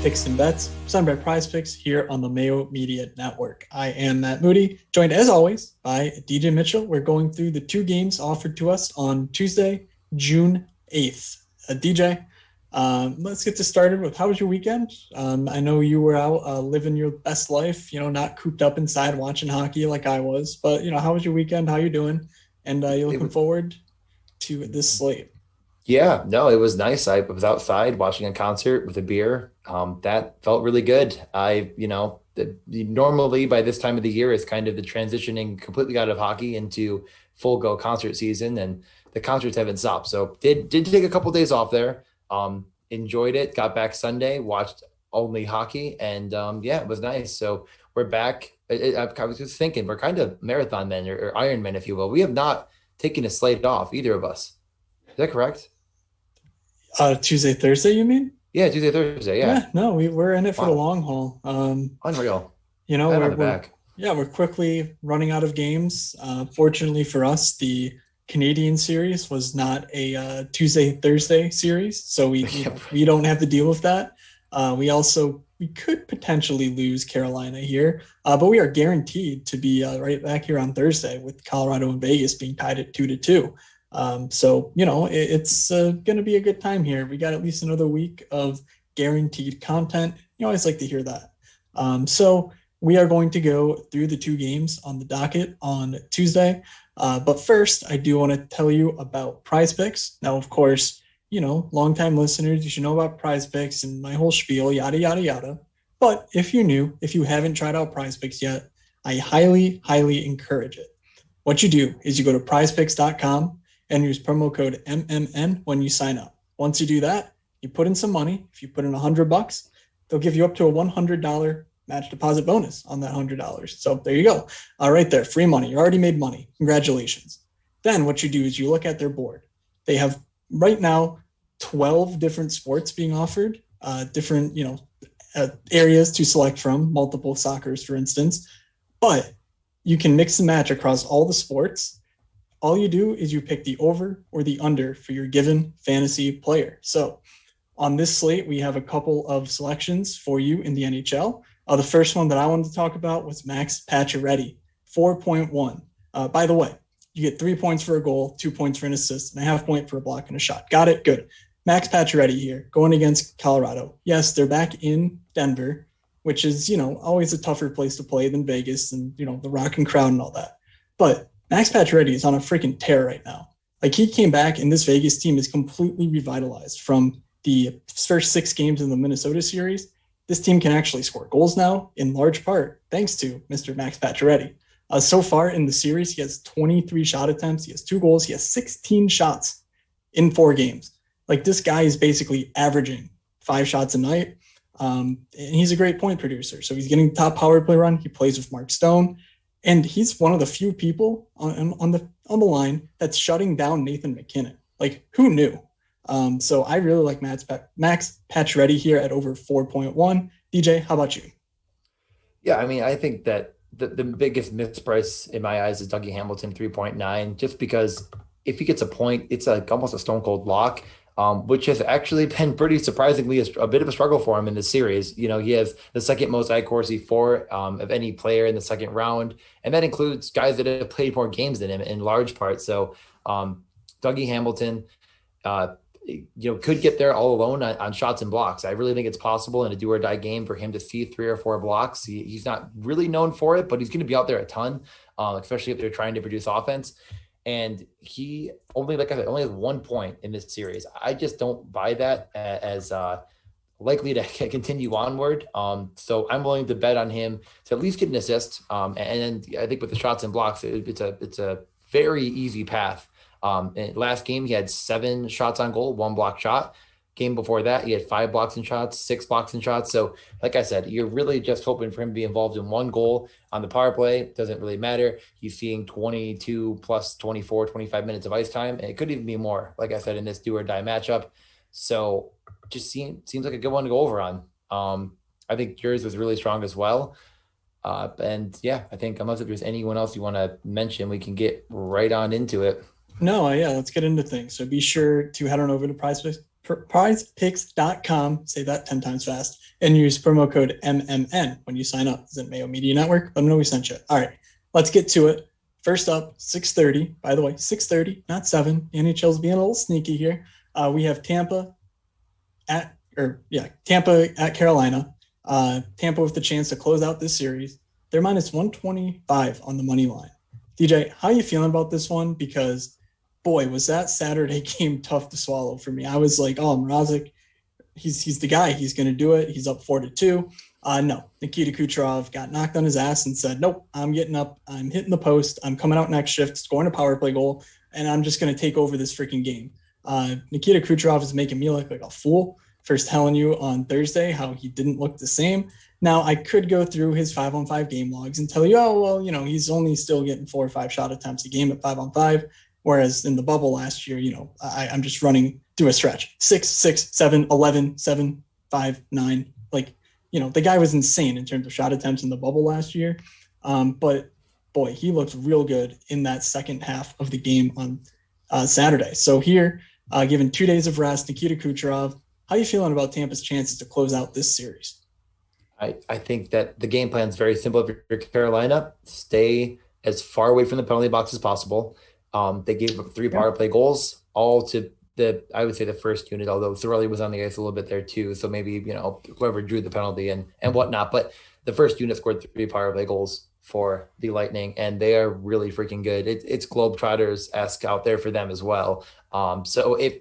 Picks and Bets, presented by Prize Picks here on the Mayo Media Network. I am Matt Moody, joined as always by DJ Mitchell. We're going through the two games offered to us on Tuesday, June 8th. DJ, let's get this started with how was your weekend? I know you were out living your best life, not cooped up inside watching hockey like I was, but, how was your weekend? How you doing? And you looking forward to this slate? Yeah, no, it was nice. I was outside watching a concert with a beer. That felt really good. Normally by this time of the year is kind of the transitioning completely out of hockey into full go concert season, and the concerts haven't stopped. So did take a couple of days off there. Enjoyed it. Got back Sunday, watched only hockey, and it was nice. So we're back. I was just thinking we're kind of marathon men or Iron Men, if you will. We have not taken a slate off, either of us. Is that correct? Tuesday, Thursday, you mean? Yeah, Tuesday, Thursday. Yeah. No, we're in it for the long haul. Unreal. We're quickly running out of games. Fortunately for us, the Canadian series was not a Tuesday, Thursday series, so we don't have to deal with that. We could potentially lose Carolina here, but we are guaranteed to be right back here on Thursday with Colorado and Vegas being tied at 2-2. It's going to be a good time here. We got at least another week of guaranteed content. You always like to hear that. So we are going to go through the two games on the docket on Tuesday. But first, I do want to tell you about Prize Picks. Now, of course, longtime listeners, you should know about Prize Picks and my whole spiel, yada, yada, yada. But if you haven't tried out Prize Picks yet, I highly, highly encourage it. What you do is you go to prizepicks.com and use promo code MMN when you sign up. Once you do that, you put in some money. If you put in $100, they'll give you up to a $100 match deposit bonus on that $100. So there you go. Right there, free money. You already made money. Congratulations. Then what you do is you look at their board. They have right now 12 different sports being offered, different areas to select from, multiple soccers, for instance. But you can mix and match across all the sports. All you do is you pick the over or the under for your given fantasy player. So on this slate, we have a couple of selections for you in the NHL. The first one that I wanted to talk about was Max Pacioretty, 4.1. By the way, you get 3 points for a goal, 2 points for an assist, and a half point for a block and a shot. Got it? Good. Max Pacioretty here, going against Colorado. Yes, they're back in Denver, which is, always a tougher place to play than Vegas and, the rocking crowd and all that. But Max Pacioretty is on a freaking tear right now. Like, he came back and this Vegas team is completely revitalized from the first 6 games in the Minnesota series. This team can actually score goals now, in large part thanks to Mr. Max Pacioretty. So far in the series, he has 23 shot attempts. He has 2 goals. He has 16 shots in 4 games. Like, this guy is basically averaging 5 shots a night. And he's a great point producer. So he's getting top power play run. He plays with Mark Stone. And he's one of the few people on the line that's shutting down Nathan McKinnon. Like, who knew? So I really like Max Pacioretty here at over 4.1. DJ, how about you? Yeah, I think that the biggest misprice in my eyes is Dougie Hamilton, 3.9, just because if he gets a point, it's like almost a stone cold lock, which has actually been pretty surprisingly a bit of a struggle for him in this series. He has the second most Corsi for of any player in the second round, and that includes guys that have played more games than him in large part. So Dougie Hamilton, could get there all alone on shots and blocks. I really think it's possible in a do or die game for him to see 3 or 4 blocks. He's not really known for it, but he's going to be out there a ton, especially if they're trying to produce offense. And he only has 1 point in this series. I just don't buy that as likely to continue onward. So I'm willing to bet on him to at least get an assist. And I think with the shots and blocks, it's a very easy path. Last game, he had 7 shots on goal, 1 block shot. Game before that, he had 5 blocks and shots, 6 blocks and shots. So like I said, you're really just hoping for him to be involved in 1 goal on the power play. Doesn't really matter. He's seeing 22 plus 24, 25 minutes of ice time. And it could even be more, like I said, in this do or die matchup. So just seems like a good one to go over on. I think yours was really strong as well. I think unless if there's anyone else you want to mention, we can get right on into it. No, yeah, let's get into things. So be sure to head on over to prizepicks.com, say that 10 times fast, and use promo code MMN when you sign up. Is it Mayo Media Network? Let them know we sent you. All right, let's get to it. First up, 6:30. By the way, 6:30, not 7. The NHL's being a little sneaky here. We have Tampa at Carolina. Tampa with the chance to close out this series. They're minus 125 on the money line. DJ, how are you feeling about this one? Because, boy, was that Saturday game tough to swallow for me. I was like, oh, Mrazek, he's the guy. He's going to do it. He's up 4-2. No, Nikita Kucherov got knocked on his ass and said, nope, I'm getting up. I'm hitting the post. I'm coming out next shift, scoring a power play goal, and I'm just going to take over this freaking game. Nikita Kucherov is making me look like a fool for telling you on Thursday how he didn't look the same. Now, I could go through his 5-on-5 game logs and tell you, oh, well, he's only still getting 4 or 5 shot attempts a game at 5-on-5, whereas in the bubble last year, I'm just running through a stretch. 6, 6, 7, 11, 7, 5, 9. The guy was insane in terms of shot attempts in the bubble last year. But, boy, he looked real good in that second half of the game on Saturday. So here, given 2 days of rest, Nikita Kucherov, how are you feeling about Tampa's chances to close out this series? I think that the game plan is very simple. If you're Carolina, stay as far away from the penalty box as possible. They gave up 3 power play goals, all to I would say the first unit, although Cirelli was on the ice a little bit there too. So maybe, whoever drew the penalty and whatnot. But the first unit scored 3 power play goals for the Lightning, and they are really freaking good. It's Globetrotters-esque out there for them as well. So if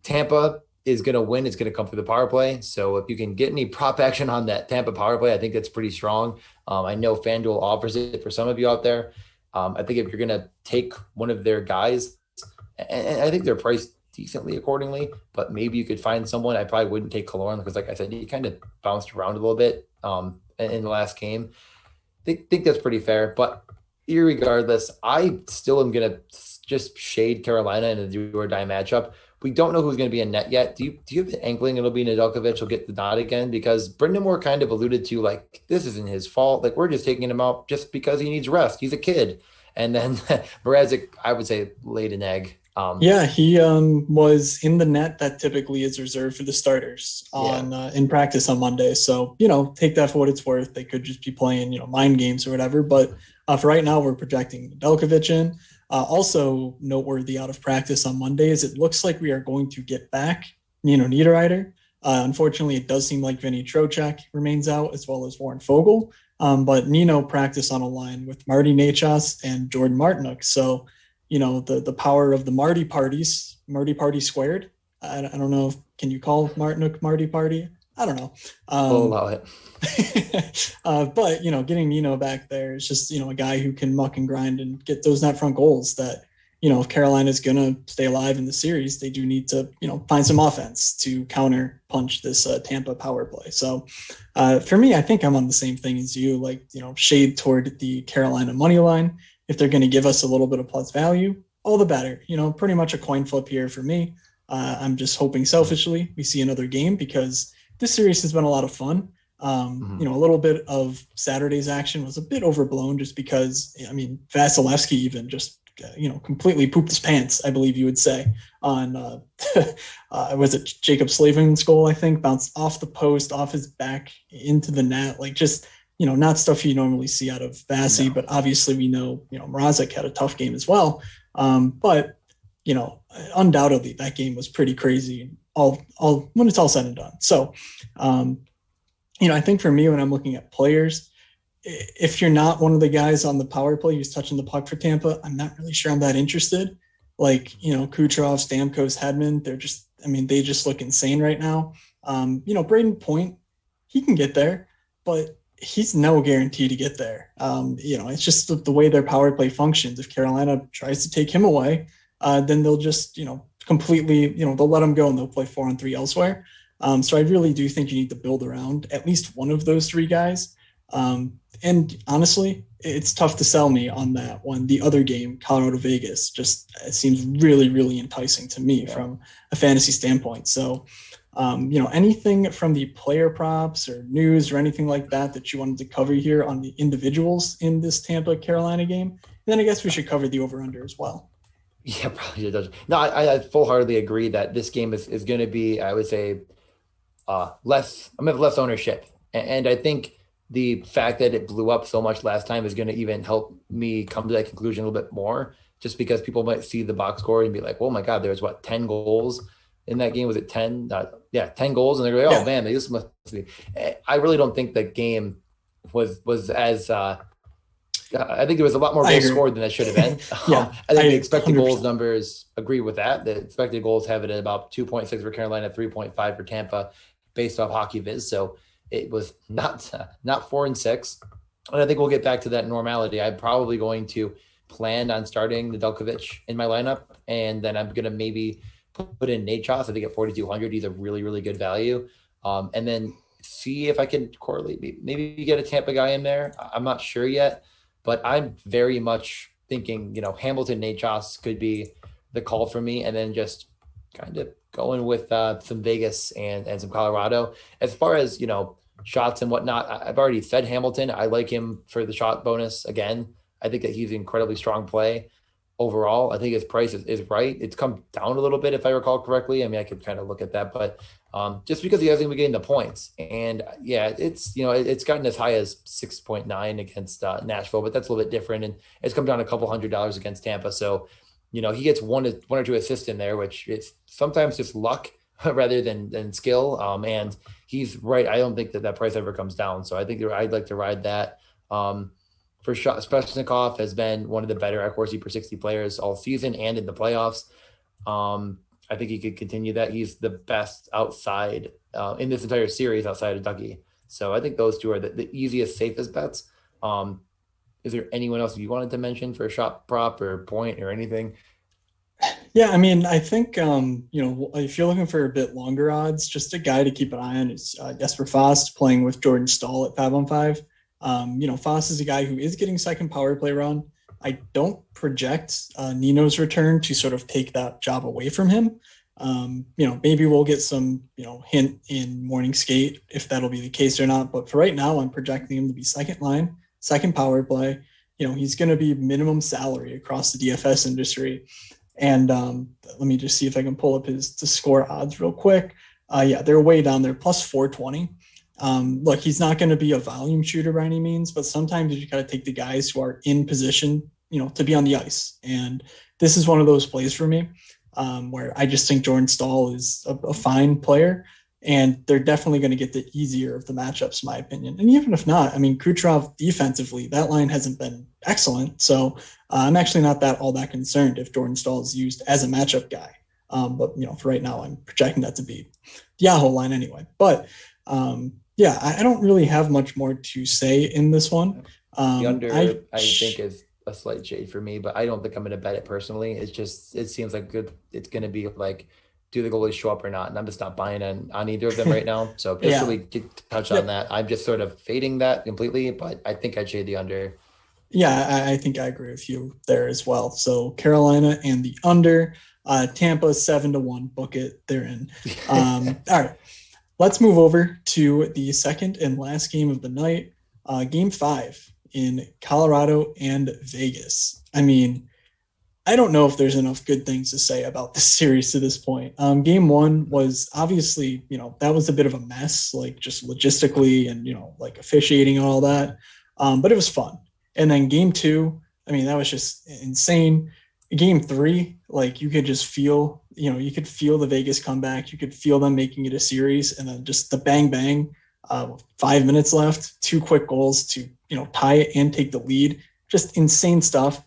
Tampa is going to win, it's going to come through the power play. So if you can get any prop action on that Tampa power play, I think that's pretty strong. I know FanDuel offers it for some of you out there. I think if you're going to take one of their guys, and I think they're priced decently accordingly, but maybe you could find someone. I probably wouldn't take Killorn because, like I said, he kind of bounced around a little bit in the last game. I think that's pretty fair, but irregardless, I still am going to just shade Carolina in a do or die matchup. We don't know who's going to be in net yet. Do you have the inkling it'll be Nedeljkovic will get the nod again? Because Brendan Moore kind of alluded to, like, this isn't his fault. Like, we're just taking him out just because he needs rest. He's a kid. And then Mrazek, I would say, laid an egg. He was in the net that typically is reserved for the starters in practice on Monday. So, take that for what it's worth. They could just be playing, mind games or whatever. But for right now, we're projecting Nedeljkovic in. Also noteworthy out of practice on Monday is it looks like we are going to get back Niederreiter. Unfortunately, it does seem like Vinny Trocheck remains out as well as Warren Fogle. But Nino practiced on a line with Marty Nachos and Jordan Martinook. So, the power of the Marty Party squared. I don't know. Can you call Martinook Marty Party? I don't know. We'll allow it. But, getting Nino back there is just, a guy who can muck and grind and get those net front goals that, if Carolina's going to stay alive in the series, they do need to, find some offense to counter punch this Tampa power play. So for me, I think I'm on the same thing as you, shade toward the Carolina money line. If they're going to give us a little bit of plus value, all the better. Pretty much a coin flip here for me. I'm just hoping selfishly we see another game because this series has been a lot of fun. A little bit of Saturday's action was a bit overblown just because, Vasilevsky even just, completely pooped his pants, I believe you would say, on, was it Jacob Slavin's goal, I think, bounced off the post, off his back into the net, not stuff you normally see out of Vasi, but obviously we know, Mrazek had a tough game as well. But undoubtedly that game was pretty crazy all when it's all said and done. So, I think for me, when I'm looking at players, if you're not one of the guys on the power play who's touching the puck for Tampa, I'm not really sure I'm that interested. Kucherov, Stamkos, Hedman, they just look insane right now. Braden Point, he can get there, but he's no guarantee to get there. It's just the way their power play functions. If Carolina tries to take him away, then they'll just, completely, they'll let him go and they'll play 4-on-3 elsewhere. So I really do think you need to build around at least one of those 3 guys. And honestly, it's tough to sell me on that one. The other game, Colorado Vegas, just it seems really, really enticing to me from a fantasy standpoint. So, anything from the player props or news or anything like that you wanted to cover here on the individuals in this Tampa Carolina game? And then I guess we should cover the over-under as well. Yeah, probably does. No, I full-heartedly agree that this game is going to be, I would say, less. I'm gonna have less ownership, and I think the fact that it blew up so much last time is going to even help me come to that conclusion a little bit more. Just because people might see the box score and be like, "Oh my God, there's what 10 goals in that game? Was it 10? Yeah, 10 goals." And they're like, "Oh Yeah, man, this must be." I really don't think the game was as I think there was a lot more I goals agree. scored than that should have been. Yeah, I think the I expected goals 100%. numbers agree with that. The expected goals have it at about 2.6 for Carolina, 3.5 for Tampa, based off Hockey Viz. So it was not 4-6, and I think we'll get back to that normality. I'm probably going to plan on starting Nedeljkovic in my lineup, and then I'm gonna maybe put in Nate Choss. I think at 4,200, he's a really good value, and then see if I can correlate. Maybe get a Tampa guy in there. I'm not sure yet, but I'm very much thinking, Hamilton, Nate Choss could be the call for me, and then just kind of going with some Vegas and some Colorado. As far as, shots and whatnot, I've already said Hamilton. I like him for the shot bonus again. I think that he's an incredibly strong play overall. I think his price is right. It's come down a little bit, if I recall correctly. I mean, I could kind of look at that, but just because he hasn't been getting the points. And yeah, it's gotten as high as 6.9 against Nashville, but that's a little bit different. And it's come down a couple $100 against Tampa. So, he gets one or two assists in there, which is sometimes just luck rather than skill. And he's right. I don't think that price ever comes down. So I think I'd like to ride that. For sure, Svechnikov has been one of the better at Corsi per 60 players all season and in the playoffs. I think he could continue that. He's the best outside in this entire series outside of Dougie. So I think those two are the easiest, safest bets. Is there anyone else you wanted to mention for a shot prop or point or anything? Yeah, I mean, I think if you're looking for a bit longer odds, just a guy to keep an eye on is Jesper Fast playing with Jordan Stahl at 5-on-5. Fast is a guy who is getting second power play run. I don't project Nino's return to sort of take that job away from him. Maybe we'll get some, hint in morning skate if that'll be the case or not. But for right now, I'm projecting him to be second line, second power play. He's going to be minimum salary across the DFS industry. And let me just see if I can pull up his to score odds real quick. Yeah, they're way down there, plus 420. Look, he's not going to be a volume shooter by any means, but sometimes you got to take the guys who are in position, to be on the ice. And this is one of those plays for me where I just think Jordan Stahl is a fine player, and they're definitely going to get the easier of the matchups, in my opinion. And even if not, I mean, Kucherov defensively, that line hasn't been excellent. So I'm actually not all that concerned if Jordan Stahl is used as a matchup guy. But for right now, I'm projecting that to be the Yahoo line anyway. But yeah, I don't really have much more to say in this one. The under, I think, is a slight shade for me, but I don't think I'm going to bet it personally. It seems like it's going to be like, do the goalies show up or not? And I'm just not buying on either of them right now. So just yeah, really to touch on that, I'm just sort of fading that completely, but I think I'd shade the under. yeah, I think I agree with you there as well. So Carolina and the under, Tampa 7-1, book it. They're in. All right. Let's move over to the second and last game of the night, Game 5 in Colorado and Vegas. I mean, I don't know if there's enough good things to say about this series to this point. Game 1 was obviously, that was a bit of a mess, like just logistically and, like officiating and all that. But it was fun. And then Game 2, I mean, that was just insane. Game 3, like you could just feel, you could feel the Vegas comeback. You could feel them making it a series, and then just the bang bang. 5 minutes left, 2 quick goals to tie it and take the lead. Just insane stuff.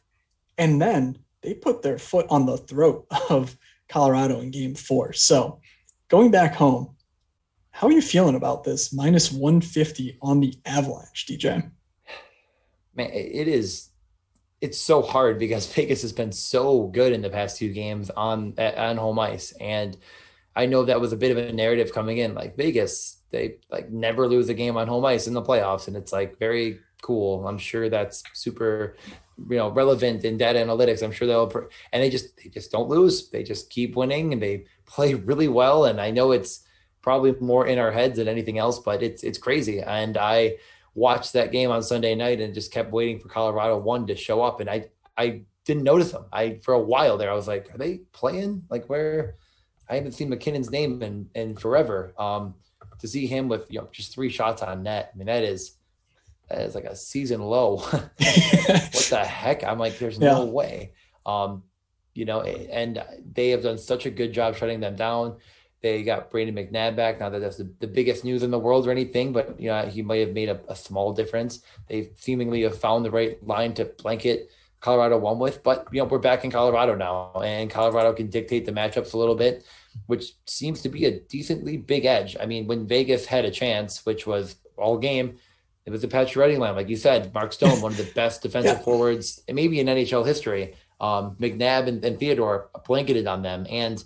And then they put their foot on the throat of Colorado in Game 4. So going back home, how are you feeling about this minus 150 on the Avalanche, DJ? Man, it's so hard because Vegas has been so good in the past 2 games on home ice. And I know that was a bit of a narrative coming in, like Vegas, they like never lose a game on home ice in the playoffs. And it's like very cool. I'm sure that's super, relevant in data analytics. I'm sure and they just don't lose. They just keep winning and they play really well. And I know it's probably more in our heads than anything else, but it's crazy. And I watched that game on Sunday night and just kept waiting for Colorado 1 to show up. And I didn't notice him. For a while there, I was like, are they playing? Like where I haven't seen McKinnon's name in forever. To see him with just 3 shots on net, I mean that is like a season low. What the heck? I'm like, there's no way. And they have done such a good job shutting them down. They got Brandon McNabb back. Not that that's the biggest news in the world or anything, but he might have made a small difference. They seemingly have found the right line to blanket Colorado won with, but we're back in Colorado now, and Colorado can dictate the matchups a little bit, which seems to be a decently big edge. I mean, when Vegas had a chance, which was all game, it was the Pacioretty line, like you said. Mark Stone, one of the best defensive forwards, and maybe in NHL history. McNabb and Theodore blanketed on them, and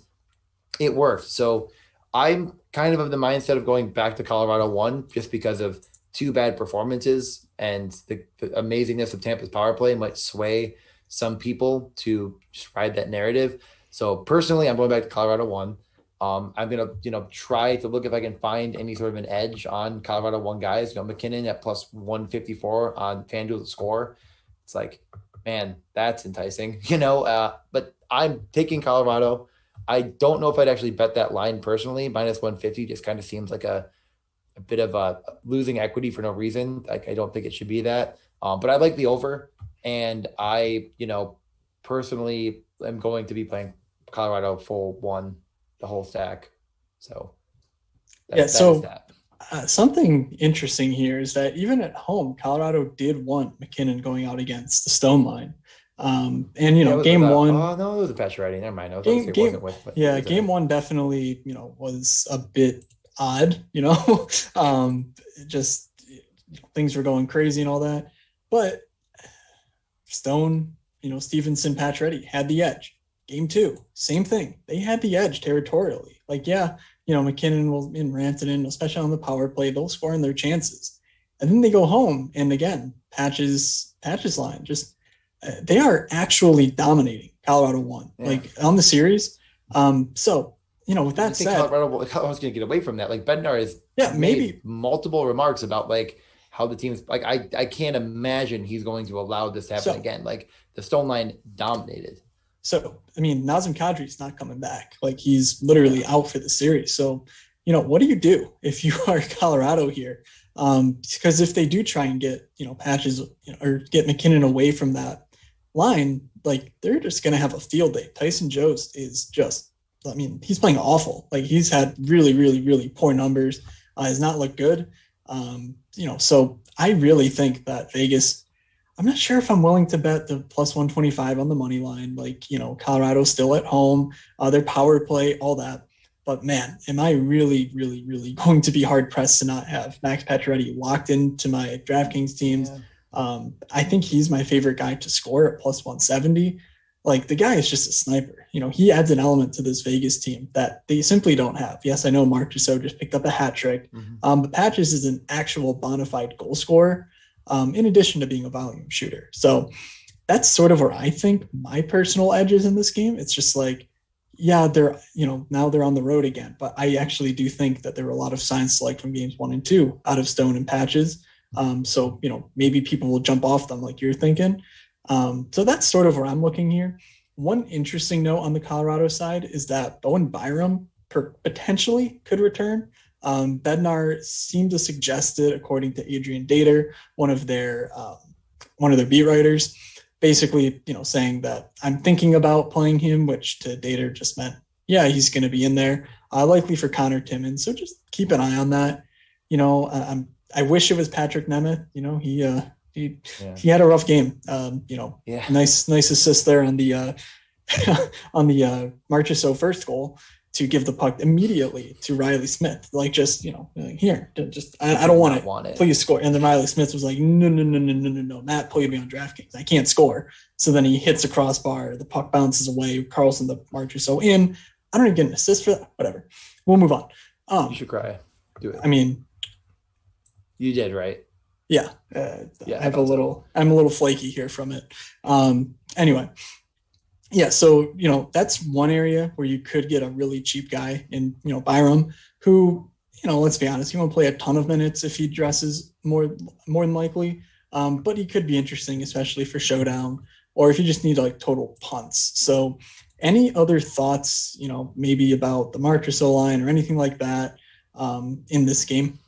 it worked. So I'm kind of the mindset of going back to Colorado 1 just because of 2 bad performances, and the amazingness of Tampa's power play might sway some people to just ride that narrative. So personally, I'm going back to Colorado 1. I'm going to, try to look if I can find any sort of an edge on Colorado 1 guys. McKinnon at plus 154 on FanDuel to score. It's like, man, that's enticing, but I'm taking Colorado. I don't know if I'd actually bet that line personally. Minus 150 just kind of seems like a bit of a losing equity for no reason. Like, I don't think it should be that. But I like the over, and I, personally am going to be playing Colorado full 1, the whole stack. So something interesting here is that even at home, Colorado did want McKinnon going out against the Stone line. Game 1. Oh no, it was a Pacioretty. Never mind. Game 1 definitely, was a bit odd. Just things were going crazy and all that. But Stone, Stevenson, Pacioretty had the edge. Game 2, same thing. They had the edge territorially. McKinnon will in Rantanen, especially on the power play, they'll score in their chances. And then they go home, and again, Patch's line, just they are actually dominating Colorado 1, on the series. With that said, Colorado's going to get away from that. Like Bednar has made multiple remarks about how the team's I can't imagine he's going to allow this to happen again. Like the Stone line dominated. So, Nazem Kadri's not coming back. He's literally out for the series. So, what do you do if you are Colorado here? Because if they do try and get, Patches or get McKinnon away from that line, they're just going to have a field day. Tyson Jost is just, he's playing awful. He's had really, really, really poor numbers. Has not looked good. So I really think that Vegas, I'm not sure if I'm willing to bet the plus 125 on the money line. Colorado's still at home, their power play, all that. But man, am I really, really, really going to be hard pressed to not have Max Pacioretty locked into my DraftKings teams? Yeah. I think he's my favorite guy to score at plus 170. The guy is just a sniper. He adds an element to this Vegas team that they simply don't have. Yes, I know Mark Giroux just picked up a hat trick, but Patches is an actual bona fide goal scorer. In addition to being a volume shooter. So that's sort of where I think my personal edge is in this game. It's just they're, now they're on the road again, but I actually do think that there were a lot of signs to from games 1 and 2 out of Stone and Patches. So, maybe people will jump off them like you're thinking. So that's sort of where I'm looking here. One interesting note on the Colorado side is that Bowen Byram potentially could return. Bednar seemed to suggest it, according to Adrian Dater, one of their beat writers, basically, saying that I'm thinking about playing him, which to Dater just meant, he's going to be in there, likely for Connor Timmins. So just keep an eye on that. I wish it was Patrick Nemeth. He had a rough game. Nice assist there on the on the Marchessault first goal to give the puck immediately to Riley Smith. Here, I don't want it. Please score. And then Riley Smith was like, no. Matt played me on DraftKings. I can't score. So then he hits a crossbar. The puck bounces away. Carlson, the Marchessault in. I don't even get an assist for that. Whatever. We'll move on. You should cry. Do it. You did, right? Yeah. I'm a little flaky here from it. Anyway. Yeah, so, that's one area where you could get a really cheap guy in, Byram, who, let's be honest, he won't play a ton of minutes if he dresses more than likely, but he could be interesting, especially for Showdown. or if you just need like total punts. So any other thoughts, maybe about the Marchessault line or anything like that in this game?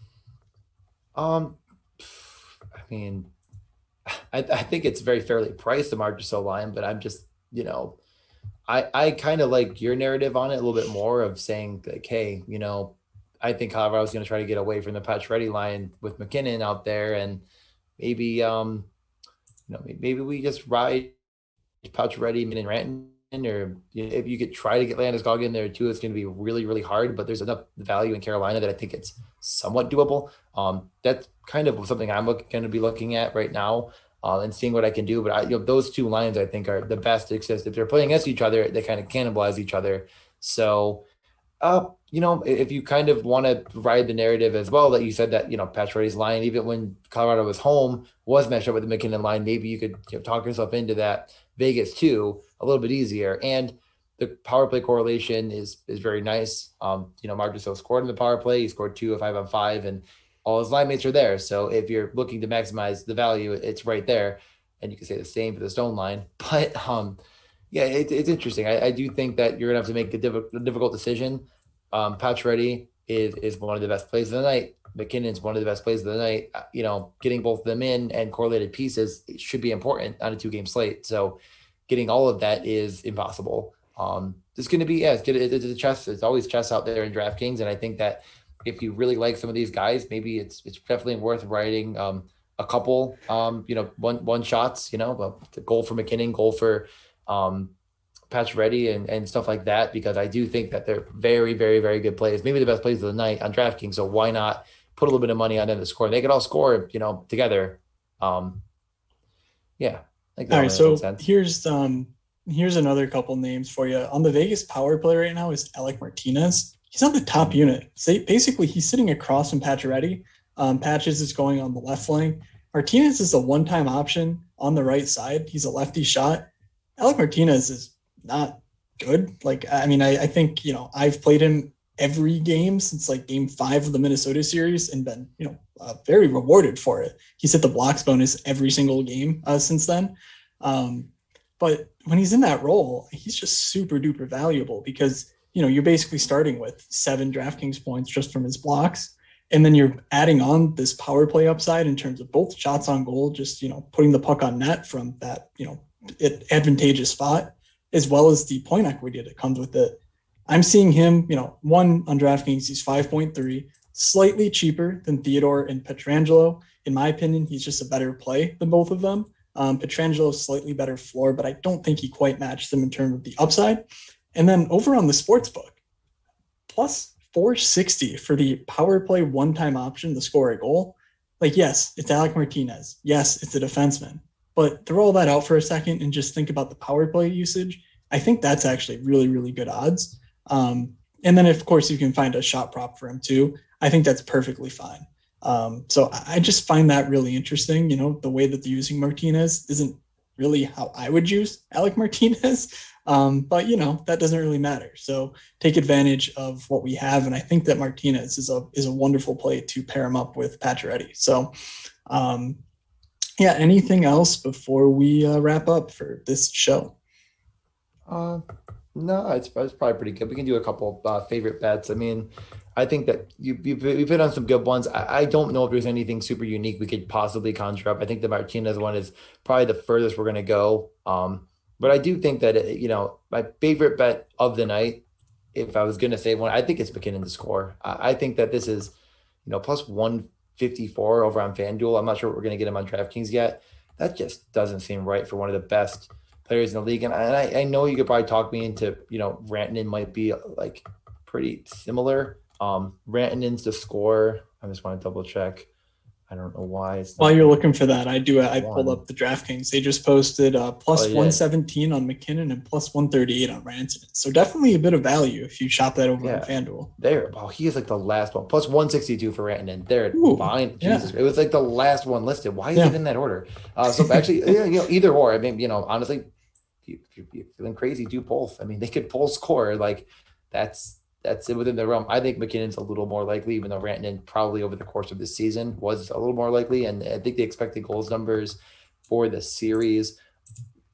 Um, I mean, I think it's very fairly priced, the Marchessault line, but I'm just, I kind of like your narrative on it a little bit more of saying like, hey, I think Colorado's going to try to get away from the Pacioretty line with McKinnon out there, and maybe maybe we just ride Pacioretty and Ranton, or if you could try to get Landeskog in there too, it's going to be really, really hard. But there's enough value in Carolina that I think it's somewhat doable. That's kind of something I'm going to be looking at right now and seeing what I can do. But those two lines I think are the best to exist. If they're playing against each other, they kind of cannibalize each other. So if you kind of want to ride the narrative as well, that you said that, Pacioretty's line, even when Colorado was home, was matched up with the McKinnon line, maybe you could talk yourself into that Vegas too, a little bit easier. And the power play correlation is very nice. Marchessault scored in the power play. He scored 2 of 5 on 5, and all his line mates are there. So if you're looking to maximize the value, it's right there. And you can say the same for the Stone line. But yeah, it's interesting. I do think that you're going to have to make a difficult decision. Pacioretty is one of the best plays of the night. McKinnon's one of the best plays of the night. Getting both of them in and correlated pieces should be important on a 2-game slate. So getting all of that is impossible. It's going to be, it's a chess. It's always chess out there in DraftKings. And I think that if you really like some of these guys, maybe it's definitely worth writing a couple, one shots, a goal for McKinnon, goal for Pacioretty and stuff like that, because I do think that they're very, very, very good plays, maybe the best plays of the night on DraftKings. So why not put a little bit of money on them to score? They could all score, together. Yeah. I think All right, so here's another couple names for you. On the Vegas power play right now is Alec Martinez. He's on the top unit. So basically, he's sitting across from Pacioretty. Patches is going on the left flank. Martinez is a one-time option on the right side. He's a lefty shot. Alec Martinez is not good. I think, I've played him every game since like game 5 of the Minnesota series and been, very rewarded for it. He's hit the blocks bonus every single game since then. But when he's in that role, he's just super duper valuable because, you're basically starting with 7 DraftKings points just from his blocks. And then you're adding on this power play upside in terms of both shots on goal, just, putting the puck on net from that, advantageous spot, as well as the point equity that comes with it. I'm seeing him, one on DraftKings, he's 5.3, slightly cheaper than Theodore and Pietrangelo. In my opinion, he's just a better play than both of them. Pietrangelo's slightly better floor, but I don't think he quite matched them in terms of the upside. And then over on the sportsbook, plus 460 for the power play one-time option to score a goal. Yes, it's Alec Martinez. Yes, it's a defenseman. But throw all that out for a second and just think about the power play usage. I think that's actually really, really good odds. And then, of course, you can find a shot prop for him too. I think that's perfectly fine. So I just find that really interesting. The way that they're using Martinez isn't really how I would use Alec Martinez. But, that doesn't really matter. So take advantage of what we have. And I think that Martinez is a wonderful play to pair him up with Pacioretty. So, anything else before we wrap up for this show? No, it's probably pretty good. We can do a couple favorite bets. I mean, I think that you've hit on some good ones. I don't know if there's anything super unique we could possibly conjure up. I think the Martinez one is probably the furthest we're going to go. But I do think that, my favorite bet of the night, if I was going to say one, I think it's McKinnon to score. I think that this is, plus 154 over on FanDuel. I'm not sure what we're going to get him on DraftKings yet. That just doesn't seem right for one of the best players in the league. And I know you could probably talk me into, Rantanen might be like pretty similar. Rantanen's to score. I just want to double check. I don't know why. While you're looking for that, I pulled up the DraftKings. They just posted plus 117 on McKinnon and plus 138 on Rantanen. So definitely a bit of value if you shop that over on FanDuel. He is like the last one. Plus 162 for Rantanen. They're fine. Jesus. It was like the last one listed. Why is it in that order? So actually, either or. I mean, honestly, if you're feeling crazy, do both. I mean, they could both score. Like that's it within the realm. I think McKinnon's a little more likely, even though Rantanen probably over the course of the season was a little more likely. And I think the expected goals numbers for the series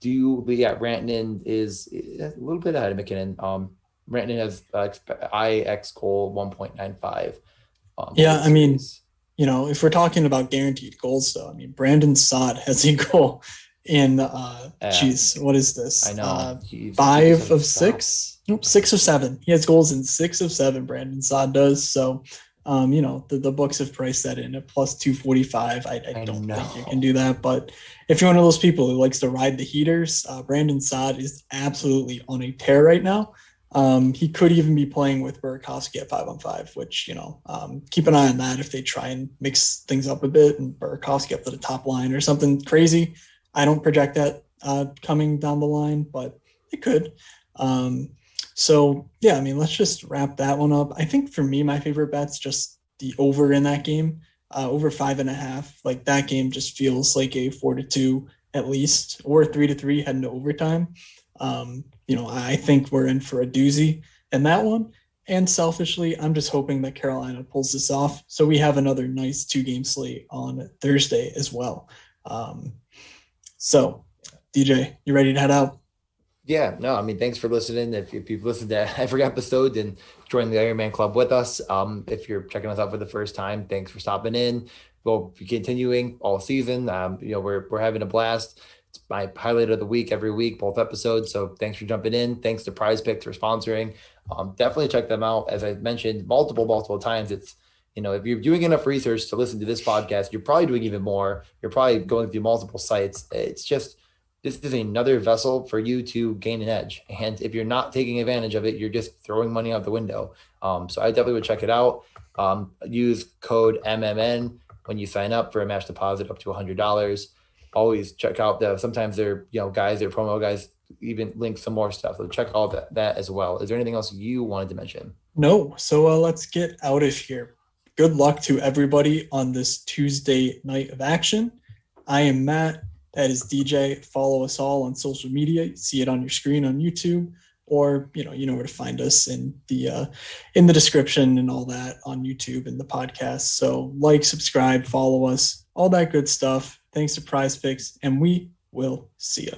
Rantanen is a little bit ahead of McKinnon. Rantanen has IX goal 1.95. I mean, if we're talking about guaranteed goals, though, I mean, Brandon Saad has a goal in, what is this? I know. 5 of 6? Nope, 6 of 7. He has goals in 6 of 7, Brandon Saad does. So, the books have priced that in at plus 245. I don't think you can do that. But if you're one of those people who likes to ride the heaters, Brandon Saad is absolutely on a tear right now. He could even be playing with Burakovsky at 5-on-5, which, keep an eye on that if they try and mix things up a bit and Burakovsky up to the top line or something crazy. I don't project that coming down the line, but it could. Let's just wrap that one up. I think for me, my favorite bet's just the over in that game, over 5.5. Like that game just feels like a 4-2 at least, or 3-3 heading to overtime. I think we're in for a doozy in that one. And selfishly, I'm just hoping that Carolina pulls this off. So we have another nice 2-game slate on Thursday as well. So DJ, you ready to head out? Yeah, no, I mean, thanks for listening. If you've listened to every episode and join the Iron Man Club with us, if you're checking us out for the first time, thanks for stopping in. We'll be continuing all season. We're having a blast. It's my highlight of the week every week, both episodes. So thanks for jumping in. Thanks to Prize Picks for sponsoring. Definitely check them out. As I mentioned multiple times, it's, if you're doing enough research to listen to this podcast, you're probably doing even more. You're probably going through multiple sites. It's just, this is another vessel for you to gain an edge. And if you're not taking advantage of it, you're just throwing money out the window. So I definitely would check it out. Use code MMN when you sign up for a match deposit up to $100. Always check out sometimes they're, guys, they're promo guys, even link some more stuff. So check all that as well. Is there anything else you wanted to mention? No. So let's get out of here. Good luck to everybody on this Tuesday night of action. I am Matt. That is DJ. Follow us all on social media. You see it on your screen on YouTube, or you know where to find us in the description and all that on YouTube and the podcast. So like, subscribe, follow us, all that good stuff. Thanks to Prize Picks, and we will see you.